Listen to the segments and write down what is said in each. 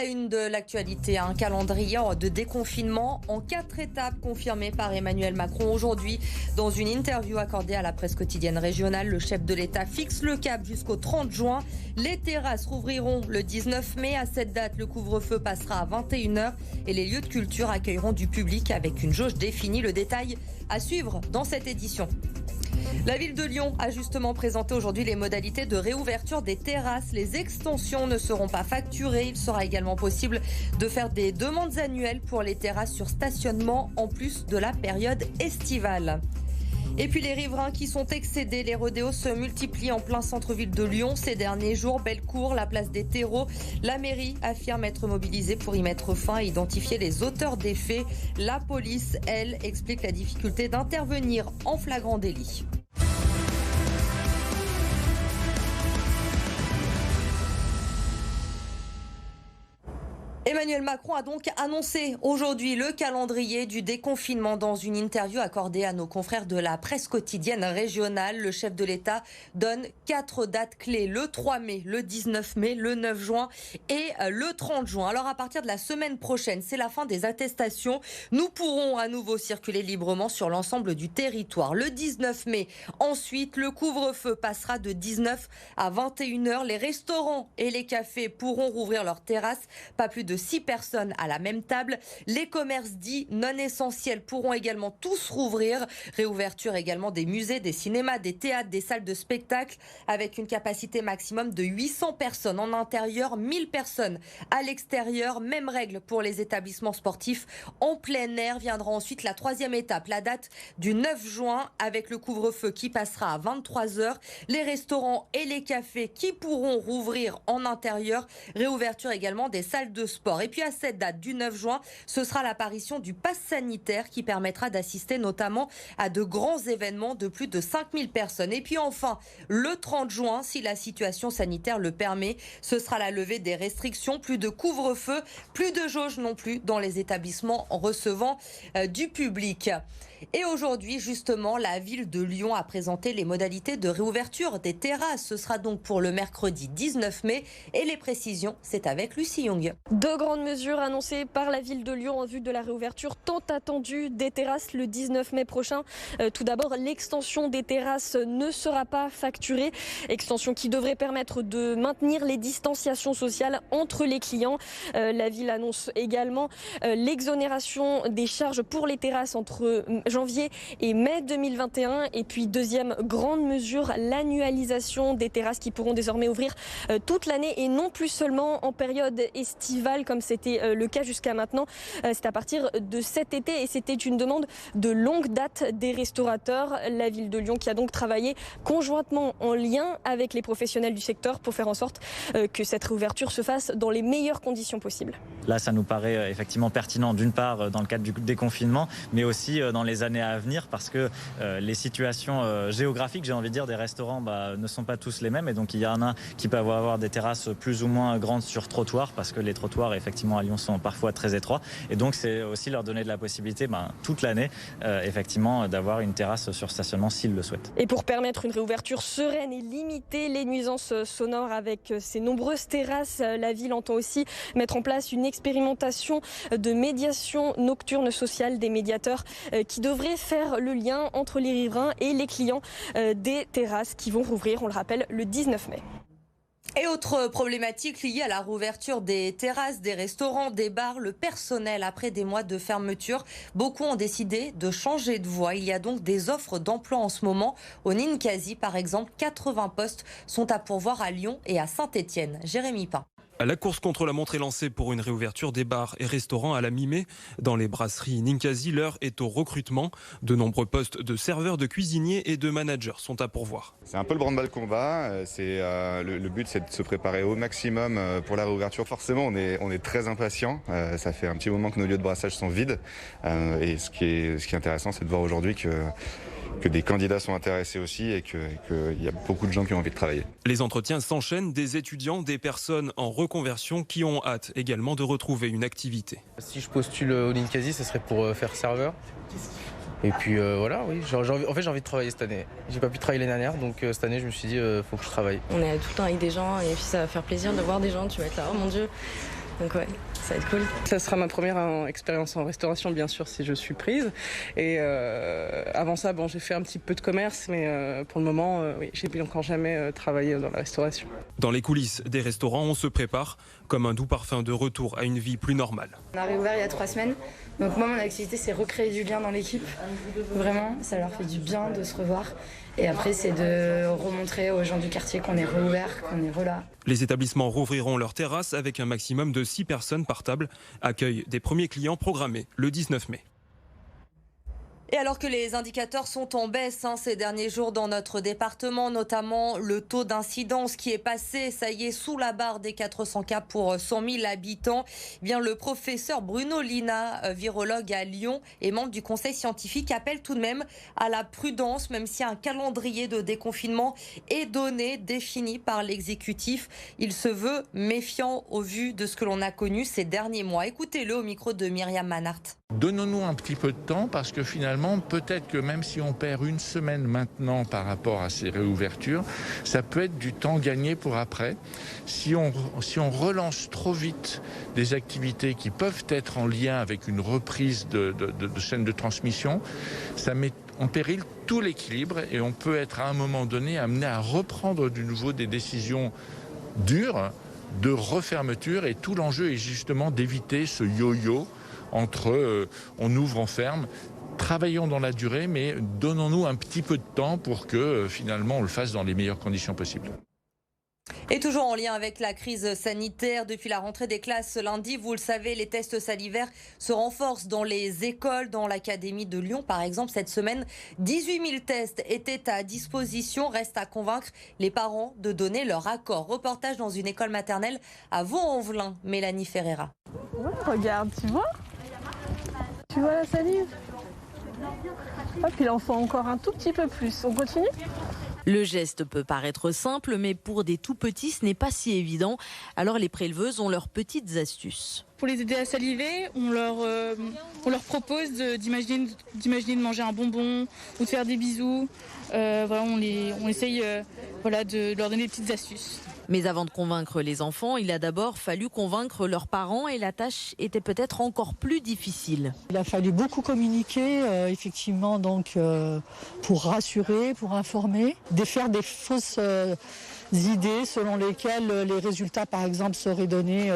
la une de l'actualité, un calendrier de déconfinement en 4 étapes confirmé par Emmanuel Macron aujourd'hui. Dans une interview accordée à la presse quotidienne régionale, le chef de l'État fixe le cap jusqu'au 30 juin. Les terrasses rouvriront le 19 mai. À cette date, le couvre-feu passera à 21h et les lieux de culture accueilleront du public avec une jauge définie. Le détail à suivre dans cette édition. La ville de Lyon a justement présenté aujourd'hui les modalités de réouverture des terrasses. Les extensions ne seront pas facturées. Il sera également possible de faire des demandes annuelles pour les terrasses sur stationnement en plus de la période estivale. Et puis les riverains qui sont excédés, les rodéos se multiplient en plein centre-ville de Lyon ces derniers jours. Bellecour, la place des terreaux. La mairie affirme être mobilisée pour y mettre fin et identifier les auteurs des faits. La police, elle, explique la difficulté d'intervenir en flagrant délit. Emmanuel Macron a donc annoncé aujourd'hui le calendrier du déconfinement dans une interview accordée à nos confrères de la presse quotidienne régionale. Le chef de l'État donne 4 dates clés, le 3 mai, le 19 mai, le 9 juin et le 30 juin. Alors à partir de la semaine prochaine, c'est la fin des attestations. Nous pourrons à nouveau circuler librement sur l'ensemble du territoire. Le 19 mai, ensuite, le couvre-feu passera de 19 à 21h. Les restaurants et les cafés pourront rouvrir leurs terrasses, pas plus de 6 personnes à la même table. Les commerces dits non essentiels pourront également tous rouvrir. Réouverture également des musées, des cinémas, des théâtres, des salles de spectacle avec une capacité maximum de 800 personnes en intérieur, 1000 personnes à l'extérieur. Même règle pour les établissements sportifs en plein air. Viendra ensuite la 3e étape, la date du 9 juin avec le couvre-feu qui passera à 23h. Les restaurants et les cafés qui pourront rouvrir en intérieur. Réouverture également des salles de sport. Et puis à cette date du 9 juin, ce sera l'apparition du pass sanitaire qui permettra d'assister notamment à de grands événements de plus de 5000 personnes. Et puis enfin, le 30 juin, si la situation sanitaire le permet, ce sera la levée des restrictions, plus de couvre-feu, plus de jauge non plus dans les établissements recevant du public. Et aujourd'hui, justement, la ville de Lyon a présenté les modalités de réouverture des terrasses. Ce sera donc pour le mercredi 19 mai. Et les précisions, c'est avec Lucie Young. 2 grandes mesures annoncées par la ville de Lyon en vue de la réouverture tant attendue des terrasses le 19 mai prochain. Tout d'abord, l'extension des terrasses ne sera pas facturée. Extension qui devrait permettre de maintenir les distanciations sociales entre les clients. La ville annonce également l'exonération des charges pour les terrasses entre janvier et mai 2021. Et puis deuxième grande mesure, l'annualisation des terrasses qui pourront désormais ouvrir toute l'année et non plus seulement en période estivale comme c'était le cas jusqu'à maintenant. C'est à partir de cet été et c'était une demande de longue date des restaurateurs. La ville de Lyon qui a donc travaillé conjointement en lien avec les professionnels du secteur pour faire en sorte que cette réouverture se fasse dans les meilleures conditions possibles. Là, ça nous paraît effectivement pertinent d'une part dans le cadre du déconfinement, mais aussi dans les années à venir parce que les situations géographiques, j'ai envie de dire, des restaurants ne sont pas tous les mêmes et donc il y en a qui peuvent avoir des terrasses plus ou moins grandes sur trottoir parce que les trottoirs effectivement à Lyon sont parfois très étroits et donc c'est aussi leur donner de la possibilité toute l'année effectivement d'avoir une terrasse sur stationnement s'ils le souhaitent. Et pour permettre une réouverture sereine et limiter les nuisances sonores avec ces nombreuses terrasses, la ville entend aussi mettre en place une expérimentation de médiation nocturne sociale des médiateurs qui devrait faire le lien entre les riverains et les clients des terrasses qui vont rouvrir, on le rappelle, le 19 mai. Et autre problématique liée à la rouverture des terrasses, des restaurants, des bars, le personnel après des mois de fermeture. Beaucoup ont décidé de changer de voie. Il y a donc des offres d'emploi en ce moment. Au Ninkasi, par exemple, 80 postes sont à pourvoir à Lyon et à Saint-Étienne. Jérémy Pain. La course contre la montre est lancée pour une réouverture des bars et restaurants à la mi-mai. Dans les brasseries Ninkasi, l'heure est au recrutement. De nombreux postes de serveurs, de cuisiniers et de managers sont à pourvoir. C'est un peu le branle-bas de combat. Le but, c'est de se préparer au maximum pour la réouverture. Forcément, on est très impatients. Ça fait un petit moment que nos lieux de brassage sont vides. Et ce qui est intéressant, c'est de voir aujourd'hui que des candidats sont intéressés aussi et qu'il y a beaucoup de gens qui ont envie de travailler. Les entretiens s'enchaînent, des étudiants, des personnes en reconversion qui ont hâte également de retrouver une activité. Si je postule au Ninkasi, ce serait pour faire serveur. Et puis voilà, oui. J'ai envie de travailler cette année. J'ai pas pu travailler l'année dernière, donc cette année je me suis dit faut que je travaille. On est tout le temps avec des gens et puis ça va faire plaisir de voir des gens. Tu vas être là, oh mon Dieu, Donc ouais, ça va être cool. Ça sera ma première expérience en restauration, bien sûr, si je suis prise. Et avant ça, j'ai fait un petit peu de commerce, mais pour le moment, oui, j'ai encore jamais travaillé dans la restauration. Dans les coulisses des restaurants, on se prépare comme un doux parfum de retour à une vie plus normale. On a réouvert il y a 3 semaines. Donc moi, mon activité, c'est recréer du lien dans l'équipe. Vraiment, ça leur fait du bien de se revoir. Et après, c'est de remontrer aux gens du quartier qu'on est réouvert, qu'on est relà. Les établissements rouvriront leurs terrasses avec un maximum de 6 personnes par table. Accueil des premiers clients programmés le 19 mai. Et alors que les indicateurs sont en baisse ces derniers jours dans notre département, notamment le taux d'incidence qui est passé, ça y est, sous la barre des 400 cas pour 100 000 habitants, eh bien le professeur Bruno Lina, virologue à Lyon et membre du conseil scientifique, appelle tout de même à la prudence, même si un calendrier de déconfinement est donné, défini par l'exécutif. Il se veut méfiant au vu de ce que l'on a connu ces derniers mois. Écoutez-le au micro de Myriam Manhart. Donnons-nous un petit peu de temps parce que finalement, peut-être que même si on perd une semaine maintenant par rapport à ces réouvertures, ça peut être du temps gagné pour après. Si on relance trop vite des activités qui peuvent être en lien avec une reprise de chaîne de transmission, ça met en péril tout l'équilibre et on peut être à un moment donné amené à reprendre de nouveau des décisions dures de refermeture et tout l'enjeu est justement d'éviter ce yo-yo entre on ouvre, on ferme. Travaillons dans la durée, mais donnons-nous un petit peu de temps pour que finalement on le fasse dans les meilleures conditions possibles. Et toujours en lien avec la crise sanitaire, depuis la rentrée des classes lundi, vous le savez, les tests salivaires se renforcent dans les écoles, dans l'académie de Lyon par exemple. Cette semaine, 18 000 tests étaient à disposition. Reste à convaincre les parents de donner leur accord. Reportage dans une école maternelle à Vaux-en-Velin, Mélanie Ferreira. Ouais, regarde, tu vois la salive. Hop, il en faut encore un tout petit peu plus. On continue ? Le geste peut paraître simple, mais pour des tout petits, ce n'est pas si évident. Alors les préleveuses ont leurs petites astuces. Pour les aider à saliver, on leur propose d'imaginer de manger un bonbon ou de faire des bisous. On essaye de leur donner des petites astuces. Mais avant de convaincre les enfants, il a d'abord fallu convaincre leurs parents et la tâche était peut-être encore plus difficile. Il a fallu beaucoup communiquer, effectivement, donc pour rassurer, pour informer, défaire des fausses idées selon lesquelles les résultats, par exemple, seraient donnés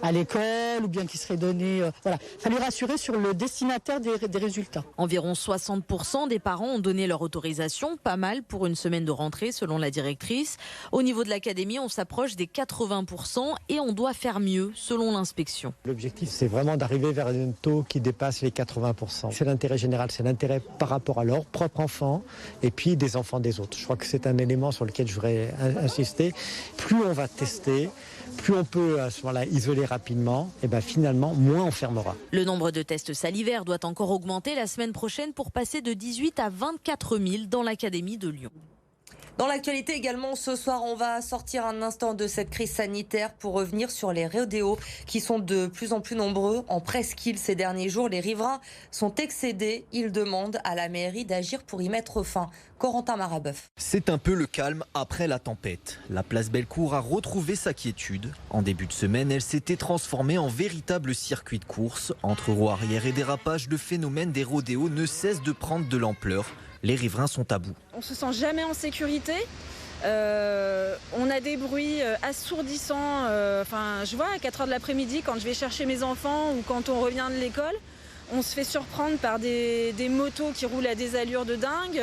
à l'école ou bien qui seraient donnés... Il fallait rassurer sur le destinataire des résultats. Environ 60% des parents ont donné leur autorisation, pas mal pour une semaine de rentrée selon la directrice. Au niveau de l'académie, on s'approche des 80% et on doit faire mieux selon l'inspection. L'objectif, c'est vraiment d'arriver vers un taux qui dépasse les 80%. C'est l'intérêt général, c'est l'intérêt par rapport à leurs propres enfants et puis des enfants des autres. Je crois que c'est un élément sur lequel je voudrais insister. Plus on va tester, plus on peut à ce moment-là isoler rapidement, et finalement, moins on fermera. Le nombre de tests salivaires doit encore augmenter la semaine prochaine pour passer de 18 à 24 000 dans l'académie de Lyon. Dans l'actualité également, ce soir, on va sortir un instant de cette crise sanitaire pour revenir sur les rodéos qui sont de plus en plus nombreux en presqu'île ces derniers jours. Les riverains sont excédés. Ils demandent à la mairie d'agir pour y mettre fin. Corentin Marabeuf. C'est un peu le calme après la tempête. La place Bellecour a retrouvé sa quiétude. En début de semaine, elle s'était transformée en véritable circuit de course. Entre roues arrière et dérapages, le phénomène des rodéos ne cesse de prendre de l'ampleur. Les riverains sont à bout. On se sent jamais en sécurité. On a des bruits assourdissants. Je vois à 4h de l'après-midi quand je vais chercher mes enfants ou quand on revient de l'école, on se fait surprendre par des motos qui roulent à des allures de dingue.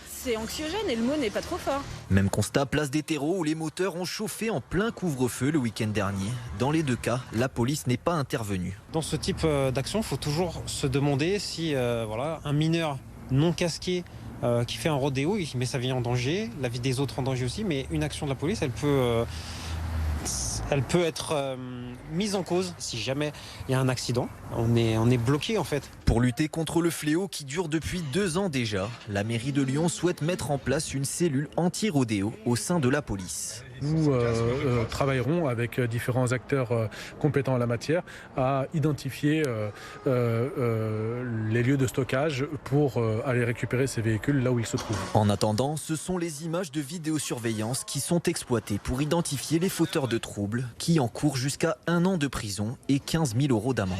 C'est anxiogène et le mot n'est pas trop fort. Même constat, place des terreaux où les moteurs ont chauffé en plein couvre-feu le week-end dernier. Dans les deux cas, la police n'est pas intervenue. Dans ce type d'action, il faut toujours se demander si un mineur non casqué qui fait un rodéo, il met sa vie en danger, la vie des autres en danger aussi, mais une action de la police, elle peut être mise en cause si jamais il y a un accident. On est bloqué en fait. Pour lutter contre le fléau qui dure depuis 2 ans déjà, la mairie de Lyon souhaite mettre en place une cellule anti-rodéo au sein de la police. Nous travaillerons avec différents acteurs compétents en la matière à identifier les lieux de stockage pour aller récupérer ces véhicules là où ils se trouvent. En attendant, ce sont les images de vidéosurveillance qui sont exploitées pour identifier les fauteurs de troubles qui encourent jusqu'à 1 an de prison et 15 000 € d'amende.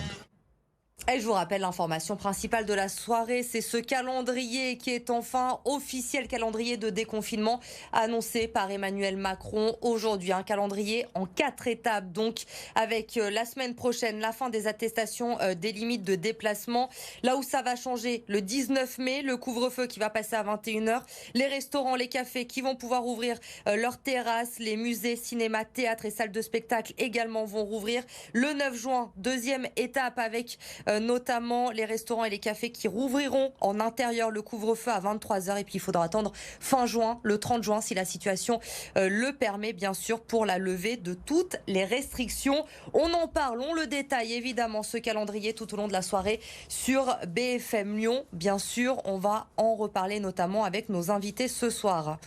Et je vous rappelle l'information principale de la soirée, c'est ce calendrier qui est enfin officiel, calendrier de déconfinement annoncé par Emmanuel Macron aujourd'hui. Un calendrier en 4 étapes, donc avec la semaine prochaine la fin des attestations des limites de déplacement. Là où ça va changer, le 19 mai, le couvre-feu qui va passer à 21h, les restaurants, les cafés qui vont pouvoir ouvrir leurs terrasses, les musées, cinémas, théâtres et salles de spectacle également vont rouvrir. Le 9 juin, deuxième étape avec notamment les restaurants et les cafés qui rouvriront en intérieur, le couvre-feu à 23h. Et puis il faudra attendre fin juin, le 30 juin, si la situation le permet, bien sûr, pour la levée de toutes les restrictions. On en parle, on le détaille évidemment, ce calendrier tout au long de la soirée sur BFM Lyon. Bien sûr, on va en reparler notamment avec nos invités ce soir.